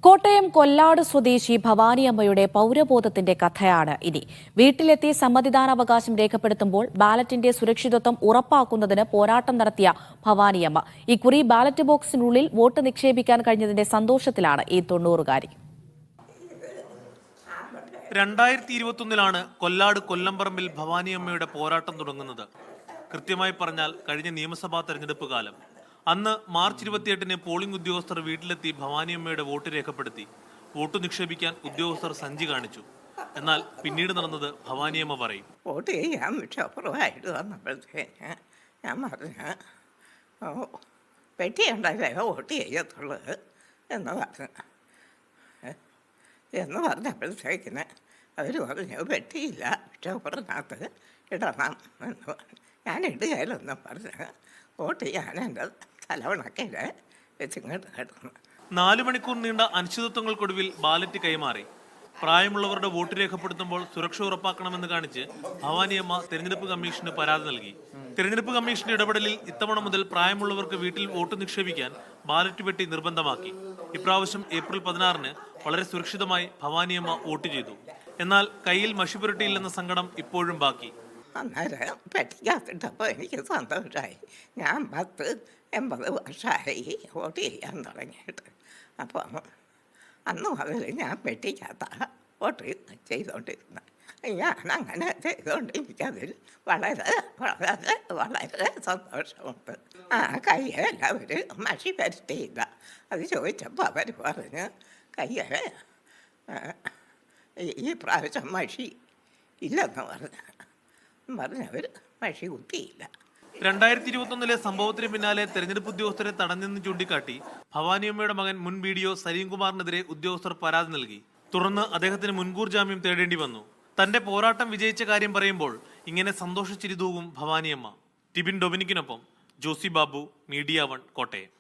കോട്ടയം കൊല്ലാട് സ്വദേശി ഭവാനിയമ്മയുടെ പൗരബോധത്തിന്റെ കഥയാണ് ഇനി. വീട്ടിലെത്തി സമ്മതിദാനാവകാശം രേഖപ്പെടുത്തുമ്പോൾ ബാലറ്റിന്റെ സുരക്ഷിതത്വം ഉറപ്പാക്കുന്നതിന് പോരാട്ടം നടത്തിയ ഭവാനിയമ്മ ഇക്കുറി ബാലറ്റ് ബോക്സിനുള്ളിൽ വോട്ട് നിക്ഷേപിക്കാൻ കഴിഞ്ഞതിന്റെ സന്തോഷത്തിലാണ് ഈ 90-കാരി. 2021 കൊല്ലാട് കൊല്ലംപറമ്പിൽ ഭവാനിയമ്മയുടെ പോരാട്ടം തുടങ്ങുന്നത്. കൃത്യമായി പറഞ്ഞാൽ കഴിഞ്ഞ നിയമസഭാ തെരഞ്ഞെടുപ്പ് കാലം. അന്ന് മാർച്ച് 28-ന് പോളിംഗ് ഉദ്യോഗസ്ഥർ വീട്ടിലെത്തി ഭവാനിയമ്മയുടെ വോട്ട് രേഖപ്പെടുത്തി. വോട്ട് നിക്ഷേപിക്കാൻ ഉദ്യോഗസ്ഥർ സഞ്ചി കാണിച്ചു. എന്നാൽ പിന്നീട് നടന്നത് ഭവാനിയമ്മ പറയും. വോട്ട് ചെയ്യാൻ വിഷപ്പുറമായിട്ട് വന്നപ്പോഴത്തേക്ക് ഞാൻ പറഞ്ഞു, പെട്ടിയുണ്ടായില്ലേ വോട്ട് ചെയ്യത്തുള്ളത് എന്ന് പറഞ്ഞപ്പോഴത്തേക്കിന് അവർ പറഞ്ഞു പെട്ടിയില്ല, വിഷപ്പുറത്തിനകത്ത് ഇടണം എന്ന് പറഞ്ഞു. ഞാൻ ഇടുകയില്ലെന്നും പറഞ്ഞ് വോട്ട് ചെയ്യാൻ എൻ്റെ തലവണക്കയിൽ വെച്ചിങ്ങോട്ട് കിടന്നു. 4 മണിക്കൂർ നീണ്ട അനിശ്ചിതത്വങ്ങൾക്കൊടുവിൽ ബാലറ്റ് കൈമാറി. പ്രായമുള്ളവരുടെ വോട്ട് രേഖപ്പെടുത്തുമ്പോൾ സുരക്ഷ ഉറപ്പാക്കണമെന്ന് കാണിച്ച് ഭവാനിയമ്മ തെരഞ്ഞെടുപ്പ് കമ്മീഷന് പരാതി നൽകി. തെരഞ്ഞെടുപ്പ് കമ്മീഷന്റെ ഇടപെടലിൽ ഇത്തവണ മുതൽ പ്രായമുള്ളവർക്ക് വീട്ടിൽ വോട്ട് നിക്ഷേപിക്കാൻ ബാലറ്റ് പെട്ടി നിർബന്ധമാക്കി. ഇപ്രാവശ്യം ഏപ്രിൽ 16-ന് വളരെ സുരക്ഷിതമായി ഭവാനിയമ്മ വോട്ട് ചെയ്തു. എന്നാൽ കയ്യിൽ മഷി പുരട്ടിയില്ലെന്ന സങ്കടം ഇപ്പോഴും ബാക്കി. അന്നേരം പെട്ടിക്കകത്തിട്ടപ്പോൾ എനിക്ക് സന്തോഷമായി. ഞാൻ 80 വർഷമായി വോട്ട് ചെയ്യാൻ തുടങ്ങിയിട്ട്. അപ്പോൾ അന്ന് മുതൽ ഞാൻ പെട്ടിക്കകത്താണ് വോട്ട് ചെയ്തുകൊണ്ടിരുന്നത്. ഞാൻ അങ്ങനെ ചെയ്തുകൊണ്ട് എനിക്കതിൽ വളരെ വളരെ വളരെ സന്തോഷമുണ്ട്. കയ്യെല്ലാവരും മഷി പരത്തിയില്ല. അത് ചോദിച്ചപ്പോൾ അവർ പറഞ്ഞ് ഈ പ്രാവശ്യം മഷി ഇല്ലെന്ന് പറഞ്ഞവർ മഷി കുത്തിയില്ല. 2021 സംഭവത്തിന് പിന്നാലെ തെരഞ്ഞെടുപ്പ് ഉദ്യോഗസ്ഥരെ തടഞ്ഞെന്ന് ചൂണ്ടിക്കാട്ടി ഭവാനിയമ്മയുടെ മകൻ മുൻ BDO സലീംകുമാറിനെതിരെ ഉദ്യോഗസ്ഥർ പരാതി നൽകി. തുടർന്ന് അദ്ദേഹത്തിന് മുൻകൂർ ജാമ്യം തേടേണ്ടി വന്നു. തന്റെ പോരാട്ടം വിജയിച്ച കാര്യം പറയുമ്പോൾ ഇങ്ങനെ സന്തോഷിച്ചിരുതൂകും ഭവാനിയമ്മ. ടിബിൻ ഡൊമിനിക്കിനൊപ്പം ജോസി ബാബു, മീഡിയ 1, കോട്ടയം.